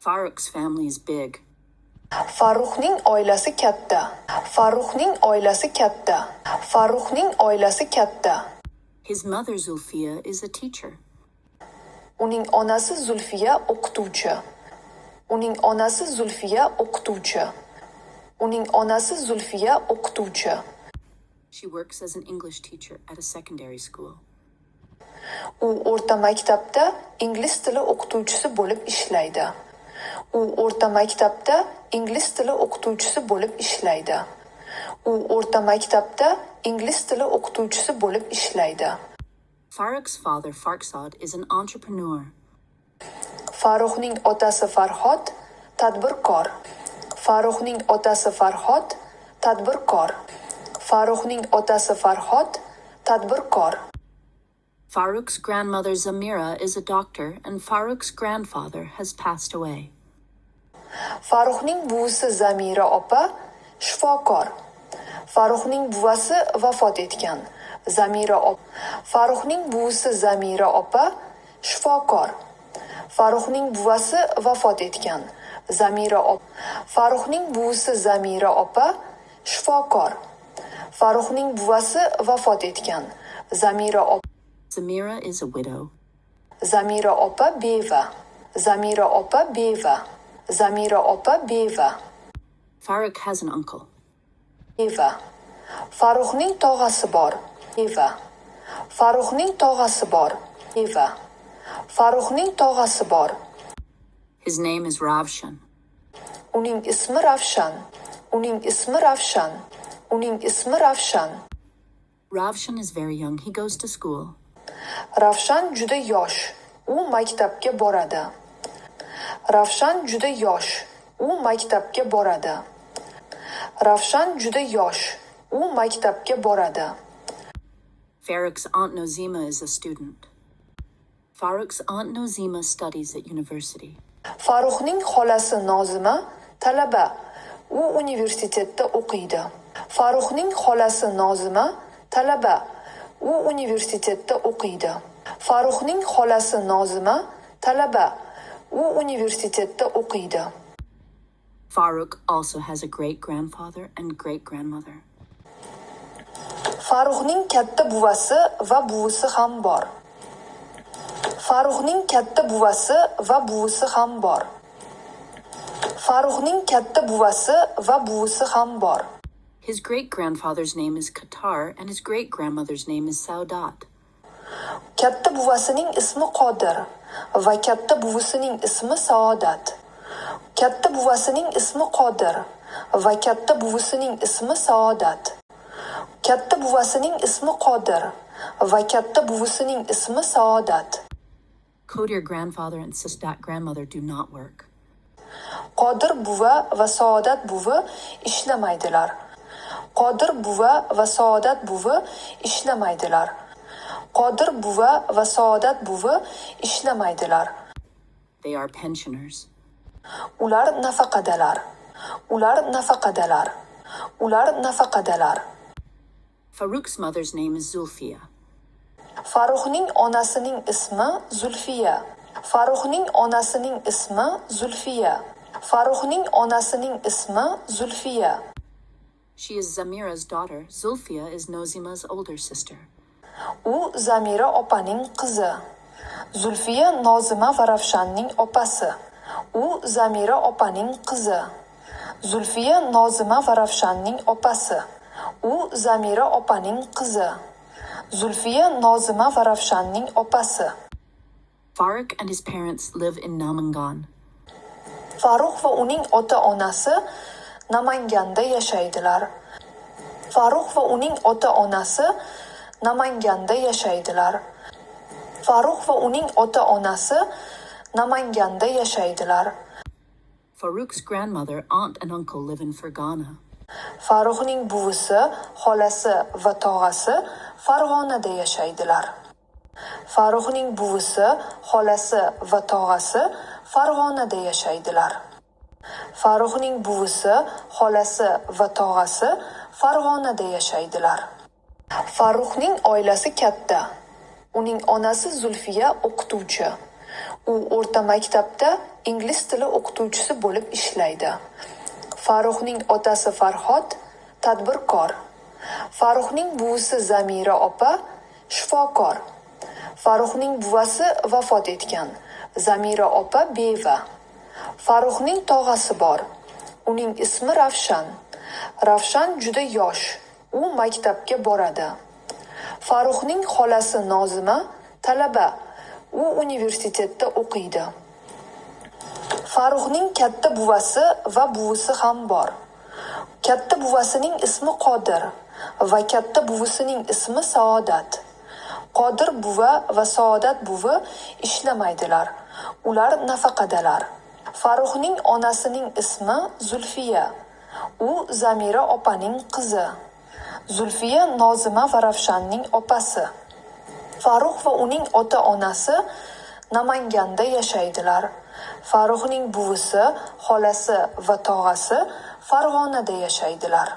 Farrukh's family is big. Farruxning oilasi katta. Farruxning oilasi katta. Farruxning oilasi katta. His mother Zulfiya is a teacher. Uning onasi Zulfiya o'qituvchi. Uning onasi Zulfiya o'qituvchi. Uning onasi Zulfiya o'qituvchi. She works as an English teacher at a secondary school. U o'rta maktabda ingliz tili o'qituvchisi bo'lib ishlaydi. U o'rta maktabda ingliz tili o'qituvchisi bo'lib ishlaydi. U o'rta maktabda ingliz tili o'qituvchisi bo'lib ishlaydi. Farrukh's father Farxad is an entrepreneur. Farruxning otasi Farhod tadbirkor. Farruxning otasi Farhod tadbirkor. Farruxning otasi Farhod tadbirkor. Farrukh's grandmother Zamira is a doctor and Farrukh's grandfather has passed away. Farruxning buvisi Zamira opa shifokor. Farruxning buvasi vafot etgan. Zamira opa. Farruxning buvisi Zamira opa shifokor. Farruxning buvasi vafot etgan. Zamira opa. Farruxning buvisi Zamira opa shifokor. Farruxning buvasi vafot etgan. Zamira opa. Zamira is a widow. Zamira opa beva. Zamira opa beva. Zamira opa beva. Farrukh has an uncle. Beva. Farruxning tog'asi bor. Beva. Farruxning tog'asi bor. Beva. Farruxning tog'asi bor. His name is Ravshan. Uning ismi Ravshan. Uning ismi Ravshan. Uning ismi Ravshan. Ravshan is very young. He goes to school. Ravshan juda yosh. U maktabga boradi. Ravshan juda yosh. U maktabga boradi. Ravshan juda yosh. U maktabga boradi. Farrukh's aunt Nozima is a student. Farrukh's aunt Nozima studies at university. Farruxning xolasi Nozima talaba. U universitetda o'qiydi. Farruxning xolasi Nozima talaba. U universitetda o'qiydi. Farruxning xolasi Nozima talaba. U universitetda o'qiydi. Farrukh also has a great-grandfather and great-grandmother. Farruxning katta buvasi va buvisi ham bor. Farruxning katta buvasi va buvisi ham bor. Farruxning katta buvasi va buvisi ham bor. His great-grandfather's name is Qatar and his great-grandmother's name is Saudat. Katta buvasining ismi Qodir va katta buvisining ismi Saodat. Katta buvasining ismi Qodir va katta buvisining ismi Saodat. Katta buvasining ismi Qodir va katta buvisining ismi Saodat. Qodir grandfather and Sadat grandmother do not work. Qodir buva va Saodat buvi ishlamaydilar. Qodir buva va Saodat buvi ishlamaydilar. Qodir buva va Saodat buvi ishlamaydilar. They are pensioners. Ular nafaqadalar. Ular nafaqadalar. Ular nafaqadalar. Farrukh's mother's name is Zulfiya. Farruxning onasining ismi Zulfiya. Farruxning onasining ismi Zulfiya. Farruxning onasining ismi Zulfiya. She is Zamira's daughter. Zulfiya is Nozima's older sister. U Zamira opaning qizi. Zulfiya Nozima va Ravshanning opasi. U Zamira opaning qizi. Zulfiya Nozima va Ravshanning opasi. U Zamira opaning qizi. Zulfiya Nozima va Ravshanning opasi. Farrukh and his parents live in Namangan. Farruh va uning ota-onasi Namanganda yashaydilar. Farruh va uning ota-onasi Namanganda yashaydilar. Farruh va uning ota-onasi Namanganda yashaydilar. Farrukh's grandmother, aunt and uncle live in Fergana. Farruxning buvisi, xolasi va tog'asi Farg'onada yashaydilar. Farruxning buvisi, xolasi va tog'asi Farg'onada yashaydilar. Farruxning buvisi, xolasi va tog'asi Farg'onada yashaydilar. Farruxning oilasi katta. Uning onasi Zulfiya o'qituvchi. U o'rta maktabda ingliz tili o'qituvchisi bo'lib ishlaydi. Farruxning otasi Farhod tadbirkor. Farruxning buvisi Zamira opa shifokor. Farruxning buvasi vafot etgan. Zamira opa beva. Farruxning tog'asi bor. Uning ismi Ravshan. Ravshan juda yosh. U maktabga boradi. Farruxning xolasi Nozima talaba. U universitetda o'qiydi. Farruxning katta buvasi va buvisi ham bor. Katta buvasining ismi Qodir va katta buvisining ismi Saodat. Qodir buva va Saodat buvi ishlamaydilar. Ular nafaqadalar. Farruxning onasining ismi Zulfiya. U Zamira opaning qizi. Zulfiya Nozima va Ravshanning opasi. Farrux va uning ota-onasi Namanganda yashaydilar. Farruxning buvisi, xolasi va tog'asi Farg'onada yashaydilar.